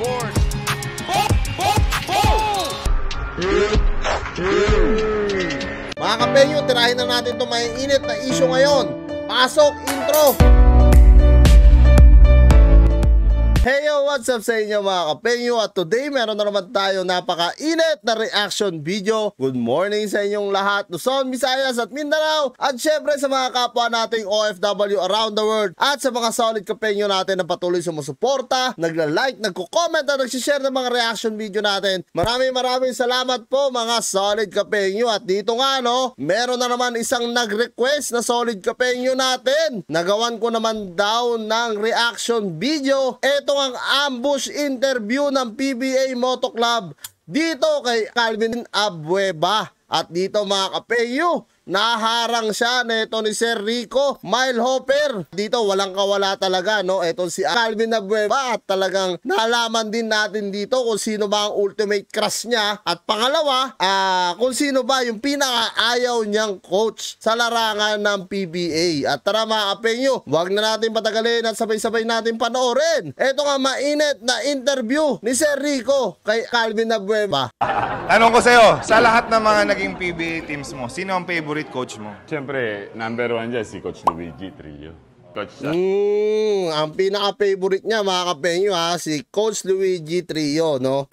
board. Mga kapenyo, tirahin na natin itong may init na issue ngayon. Pasok, intro! Hey yo, what's up sa inyo mga kapenyo? At today meron na naman tayo napaka-init na reaction video. Good morning sa inyong lahat, Luzon, Visayas at Mindanao. At syempre sa mga kapwa nating OFW around the world. At sa mga solid kapenyo natin na patuloy sumusuporta, nagla-like, nagko-comment at nagsishare ng mga reaction video natin. Maraming salamat po mga solid kapenyo. At dito nga no, meron na naman isang nag-request na solid kapenyo natin. Nagawan ko naman daw ng reaction video. Ito ang ambush interview ng PBA Moto Club dito kay Calvin Abueva. At dito mga kapenyo, naharang siya nito ni Sir Rico Milehopper. Dito walang kawala talaga no. Ito si Calvin Abueva at talagang nalaman din natin dito kung sino ba ang ultimate crush niya. At pangalawa, kung sino ba yung pinakaayaw niyang coach sa larangan ng PBA. At tara mga kapenyo, wag na natin patagalin at sabay-sabay natin panoorin. Ito nga mainit na interview ni Sir Rico kay Calvin Abueva. Tanong ko sa'yo, sa lahat ng mga naging PBA teams mo, sino ang favorite coach mo? Siyempre, number 1 dyan si Coach Luigi Trillo. Coach Ang pinaka-favorite niya mga kapenyo si Coach Luigi Trillo, no?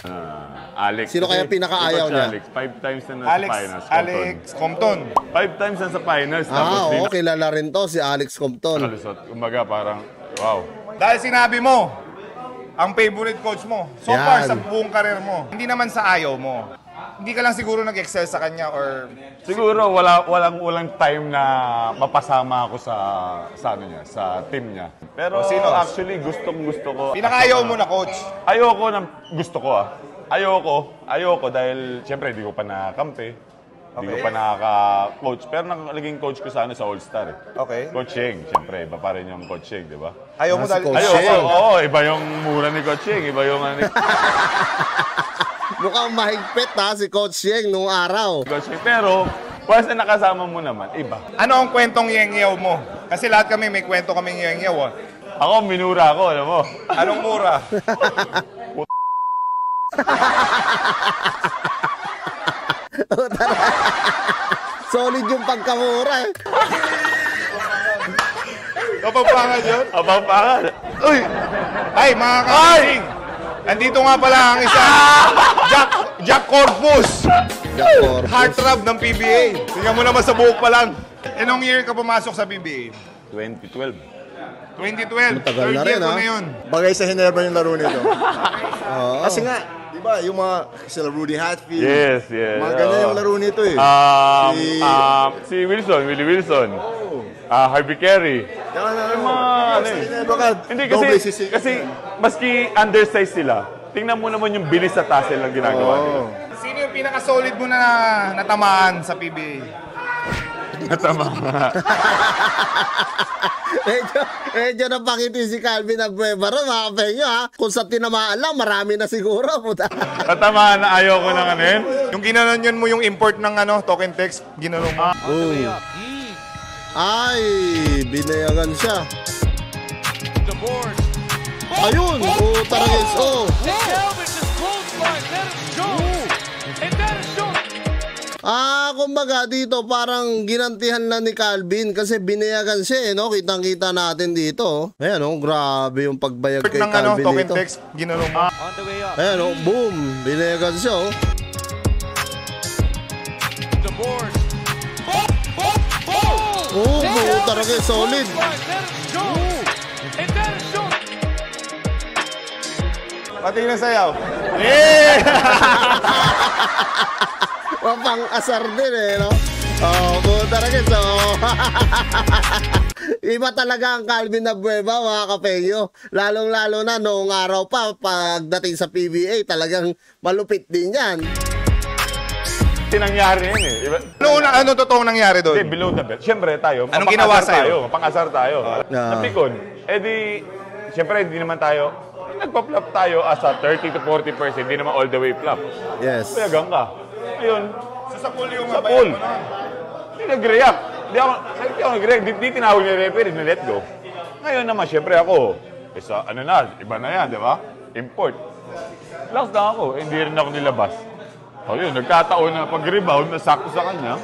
Alex. Sino kaya pinakaayaw niya? Alex, 5 times na nasa finals. Alex Compton. 5 times na sa finals. Oo, kilala rin to si Alex Compton. Kumbaga parang, wow. Dahil sinabi mo, ang favorite coach mo, so far sa buong karir mo, hindi naman sa ayaw mo. Hindi ka lang siguro nag-excel sa kanya or... Siguro walang time na mapasama ako sa team niya. Pero sino? actually gustong-gusto ko. Pinakaayaw mo na coach? Ayoko na gusto ko Ayoko dahil siyempre di ko pa nakampi. Hindi ko pa nakaka-coach. Pero naging coach ko sa All-Star eh. Okay. Coach Sheng, siyempre, iba pa rin yung Coach Sheng, di ba? Ayaw mo dahil... Oo, iba yung mura ni Coach Sheng, iba yung... Mukhang mahigpit si Coach Sheng nung araw. Coach Sheng, pero once na nakasama mo naman, iba. Ano ang kwentong yengyaw mo? Kasi lahat kami may kwento kaming yengyaw. Ako, minura ako, alam mo. Anong mura? Solid yung pagkamura eh. Kapagpangan yun? Kapagpangan. Uy! Ay, mga kakaling! Nandito nga pala ang isang Jack Corpus! Heartthrob ng PBA. Tingnan mo naman sa buhok pa lang. Anong year ka pumasok sa PBA? 2012. 2012. Matagal na Third year rin, ko na yun. Bagay sa Hinerva yung laro nito. Kasi nga, di ba, yung mga sila Rudy Hatfield. Yes. Mga ganyan yung laro nito eh. Si Willie Wilson. Harvey Carey. Yung mga Hindi kasi maski undersized sila, tingnan mo naman yung bilis sa tassel lang ginagawa nila. Sino yung pinaka-solid mo na natamaan sa PBA? Natamaan. medyo napakiti si Calvin Abueva rin mga kapenyo Kung sa tinamaan lang, marami na siguro. Natamaan na ayaw ko ng yun. Yung ginanon mo yung import ng token text, ginanon mo. Ay, binayagan siya. The board. Ayun! Taragis, Calvin just clothesline. That is shown. And that is shown. Kumbaga dito parang ginantihan lang ni Calvin kasi binayagan siya no? Kitang-kita natin dito. Ayan grabe yung pagbayag kay Calvin token dito. text, ginanon mo. On the way up. Ayan boom! Binayagan siya The board. Taragis, solid. And that is shown. Pati na sayaw. Mapang-asar din no? Taragis, Iba talaga ang Calvin Abueva mga kapenyo. Lalong-lalo na noong araw pa pagdating sa PBA, talagang malupit din yan. Tinangyari yun eh. Ano totoong nangyari doon? Hindi, below the belt. Siyempre tayo, anong ginawa sa'yo? Mapang-asar tayo. Napikon. Siyempre hindi naman tayo, nagpa-flop tayo as a 30 to 40%, hindi naman all the way flop. Yes. Payagang ka. Ayun. Sa pool yung sa pool. Hindi nag-react. Hindi ako nag-react. Di tinawag ni referee, let go. Ngayon naman, siyempre ako, iba na yan, di ba? Import. Relax na ako. Hindi rin ako nilabas. O yun, nagkataon na pag-rebound, nasakto sa kanya.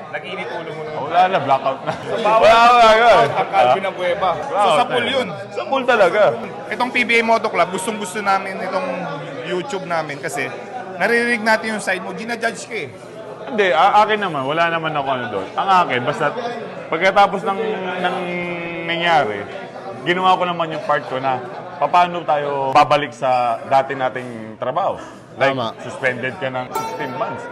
Nag-init ulo mo naman. Wala na, blackout na. Bawal ang Calvin Abueva. So sa pool yun. Sa pool talaga. Itong PBA Moto Club, gustong-gusto namin itong YouTube namin kasi naririnig natin yung side mo, ginajudge ka eh. Hindi, akin naman, wala naman ako ano doon. Ang akin, basta pagkatapos ng nangyari, ginawa ko naman yung part ko na paano tayo babalik sa dati nating trabaho. Like, Tama. suspended ka ng 16 months.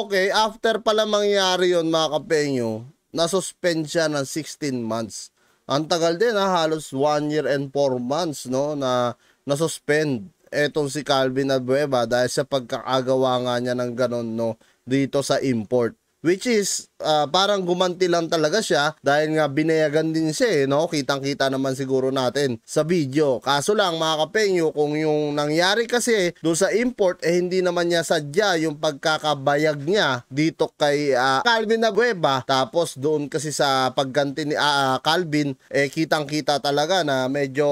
Okay. After pala mangyari yun, mga kapenyo, nasuspend siya ng 16 months. Ang tagal din, halos 1 year and 4 months, no, na nasuspend etong si Calvin Abueva dahil sa pagkakagawa nga niya ng ganon, no, dito sa import. Which is, parang gumanti lang talaga siya dahil nga binayagan din siya, no? Kitang-kita naman siguro natin sa video. Kaso lang, mga kapenyo, kung yung nangyari kasi doon sa import, hindi naman niya sadya yung pagkakabayag niya dito kay Calvin Abueva. Tapos doon kasi sa pagganti ni Calvin, kitang-kita talaga na medyo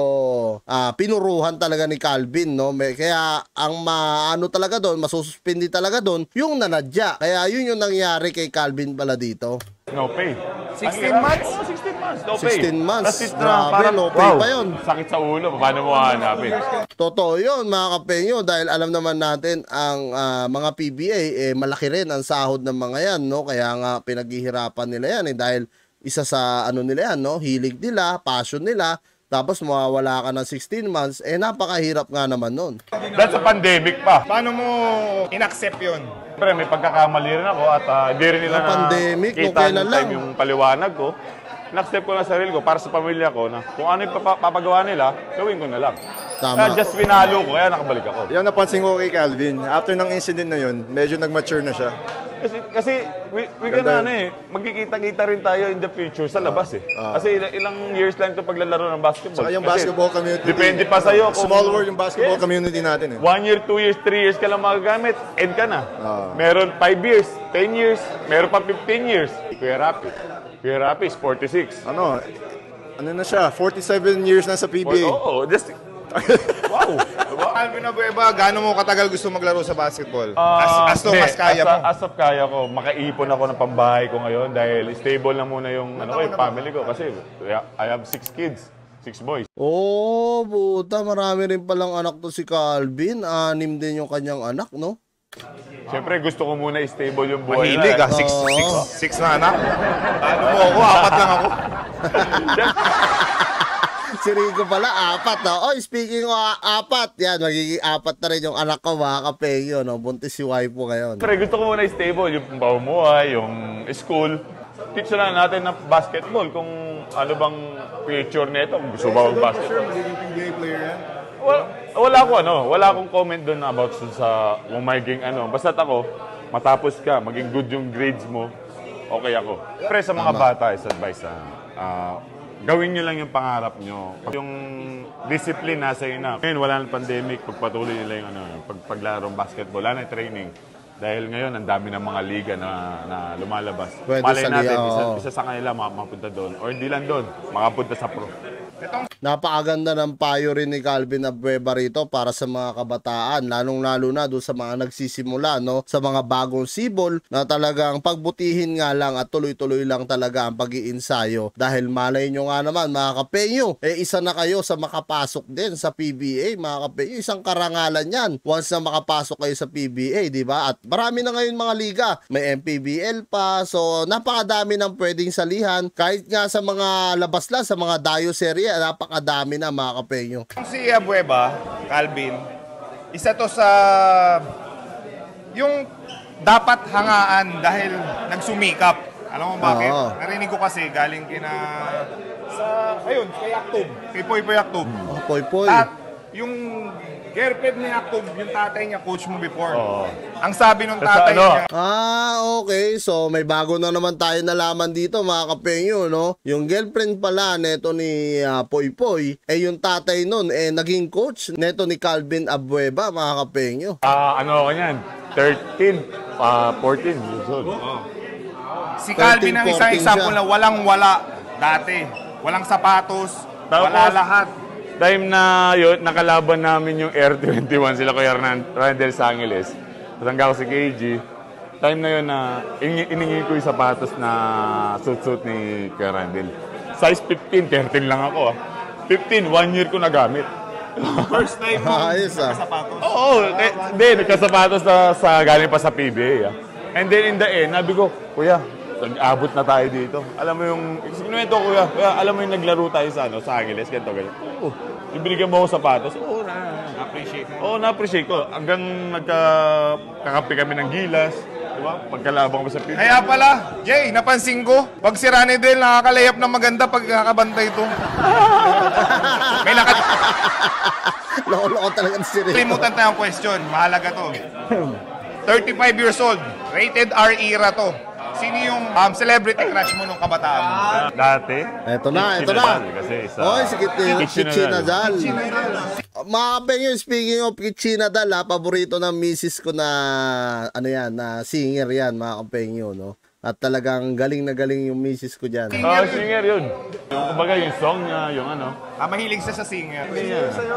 pinuruhan talaga ni Calvin, no? Kaya ang maano talaga doon, masususpindi talaga doon, yung nanadya. Kaya yun yung nangyari kay Calvin pala dito. No pay. 16 months? Oo, 16 months. No pay. 16 months. That's it na, Grabe, parang, no pay pa yun. Sakit sa ulo. Paano mo hahanapin? Totoo yun, mga kapenyo, dahil alam naman natin ang mga PBA, malaki rin ang sahod ng mga yan, no? Kaya nga pinaghihirapan nila yan, dahil isa sa ano nila yan, no? Hilig nila, passion nila, tapos mawawala ka ng 16 months, napakahirap nga naman nun. That's a pandemic pa. Paano mo in-accept yun? Siyempre, may pagkakamali rin ako at hindi rin nila pandemic, kita okay na ng lang. time yung paliwanag ko. In-accept ko na sarili ko para sa pamilya ko na kung ano yung papagawa nila, gawin ko na lang. Tama. Kaya just pinalo ko, kaya nakabalik ako. Yung napansin ko kay Calvin, after ng incident na yun, medyo nag-mature na siya. Kasi we Ganda. can magkikita-kita rin tayo in the future sa labas eh. Kasi ilang years lang ito paglalaro ng basketball. Saka yung Kasi basketball community. depende pa sa'yo kung... Small world yung basketball community natin eh. 1 year, 2 years, 3 years ka lang magagamit, end ka na. Meron 5 years, 10 years, meron pa 15 years. Kuya Rapi is 46. Ano na siya, 47 years na sa PBA. Oo, just... Wow! Diba? Calvin Abueva, gaano mo katagal gusto maglaro sa basketball? As long as kaya mo. As of kaya ko, makaipon ako ng pambahay ko ngayon dahil stable na muna yung yung family ko. Kasi I have 6 kids, 6 boys. Oh, puta, marami rin palang anak to si Calvin. 6 din yung kanyang anak, no? Siyempre, gusto ko muna stable yung buhay. Mahilig ah, 6 na anak. Ano mo ako, 4 lang ako. Si Rico pala, 4, no? Oh, speaking of 4, yan, magiging 4 na rin yung anak ko, mga kapengyo, no? Buntis si wife po ngayon. Siyempre, gusto ko muna stable yung pamumuhay, yung school. Teach na lang natin ng basketball kung ano bang future nito. Kung gusto ba mag-basketball. Magiging PBA player yan? Wala akong comment doon about sa kung magiging Basta ako, matapos ka, maging good yung grades mo, okay ako. Pero sa mga bata, is advice gawin nyo lang yung pangarap nyo. Yung discipline nasa iyo na. Ngayon, wala ng pandemic, pagpatuloy nila yung paglarong basketball, wala na training. Dahil ngayon, ang dami ng mga liga na lumalabas. Pwede Malay sa natin, liga, isa sa kanila makapunta doon. Or hindi lang doon, makapunta sa pro. Napakaganda ng payo rin ni Calvin Abueva rito para sa mga kabataan, lalong-lalo na doon sa mga nagsisimula, no? Sa mga bagong sibol na talagang pagbutihin nga lang at tuloy-tuloy lang talaga ang pag-iinsayo. Dahil malay nyo nga naman, mga kapenyo, isa na kayo sa makapasok din sa PBA, mga kapenyo. Isang karangalan yan once na makapasok kayo sa PBA, di ba? At marami na ngayon mga liga. May MPBL pa, so napakadami ng pwedeng salihan. Kahit nga sa mga labas lang, sa mga Dayo Serie, napakadami na, mga kapenyo. Si Abueva, Calvin, isa to sa yung dapat hangaan dahil nagsumikap. Alam mo bakit? Narinig ko kasi galing kay Aktob. Kay Poy Aktob. Poy. Yung girlfriend ni Aktob, yung tatay niya, coach mo before. Ang sabi ng tatay niya, Okay. So, may bago na naman tayo nalaman dito, mga kapenyo, no? Yung girlfriend pala neto ni Poy, yung tatay nun, naging coach neto ni Calvin Abueva, mga kapenyo. Ano ka yan? 13, 14 years old. si Calvin ang 13, isang 14 example siya. na walang-wala dati. Walang sapatos, wala lahat. time na yun, nakalaban namin yung Air 21, sila Kuya Randel Sangiles. Tatangga ko si KG. Time na yun na iningi ko yung sapatos na suit ni Kuya Randel. Size 15, 13 lang ako. 15, 1 year ko nagamit. First time mo Ayos ah. sapatos. Oo, hindi, nagkasapatos na sa galing pa sa PBA. And then in the end, nabi ko, Kuya, nag-abot na tayo dito. Alam mo yung, sinuwento ko, Kuya, alam mo yung naglaro tayo sa Angeles, ganito, ganyan. Oo, ibinigyan mo ako sapatos. Oo, Appreciate mo. Oo, na-appreciate ko. Hanggang nagkakape kami ng gilas. Diba? Pagkalabang kami sa PBA. Kaya pala, Jay, napansin ko, pag si Ranedel nakakalayap ng maganda pag nakakabantay ito. May Loko-loko talaga si Ray. nakalimutan tayong question. Mahalaga to. 35 years old. Rated R era to. Sino yung celebrity crush mo nung kabataan mo? Dati. Eto na, Kitchi eto na. Nadal, kasi sa... Oy, si Kitchi Kitchi Nadal. Nadal. Mga kapenyo, speaking of Kitchi Nadal, paborito ng misis ko na, ano yan, na singer yan, mga kapenyo, no? At talagang galing na galing yung misis ko dyan. Singer yun. Yung, kumbaga, yung song niya, yung ano. Mahilig siya sa singer. Kitchi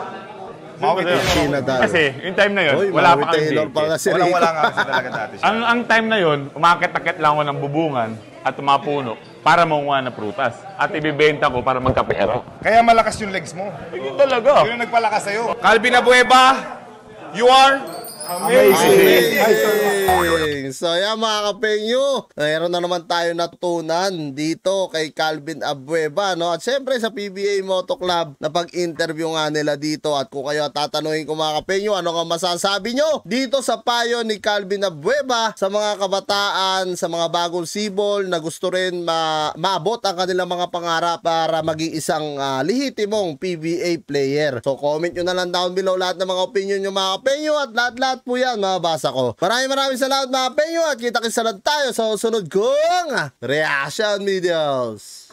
Maui Nadal. Kasi, yung time na yun, Oy, wala Maui pa kang Taylor date. pala si Rico. Wala nga kasi talaga dati siya. Ang time na yun, umakit-akit lang ako ng bubungan at tumapuno para maunga na prutas. At ibibenta ko para magkapera. Kaya malakas yung legs mo. Yun talaga. Yun yung nagpalakas sa'yo. Calvin Abueva, you are Amazing! So yan mga kapenyo, mayroon na naman tayo natutunan dito kay Calvin Abueva, no? At syempre sa PBA Moto Club na pag-interview nga nila dito. At kung kayo tatanungin ko mga kapenyo, ano nga masasabi nyo dito sa payo ni Calvin Abueva sa mga kabataan, sa mga bagong sibol na gusto rin maabot ang kanilang mga pangarap para maging isang lehitimong PBA player. So comment nyo na lang down below lahat ng mga opinion nyo mga kapenyo at lahat po yan mababasa ko. Maraming salamat mga penyo at kita-kits na lang tayo sa susunod kong reaction videos.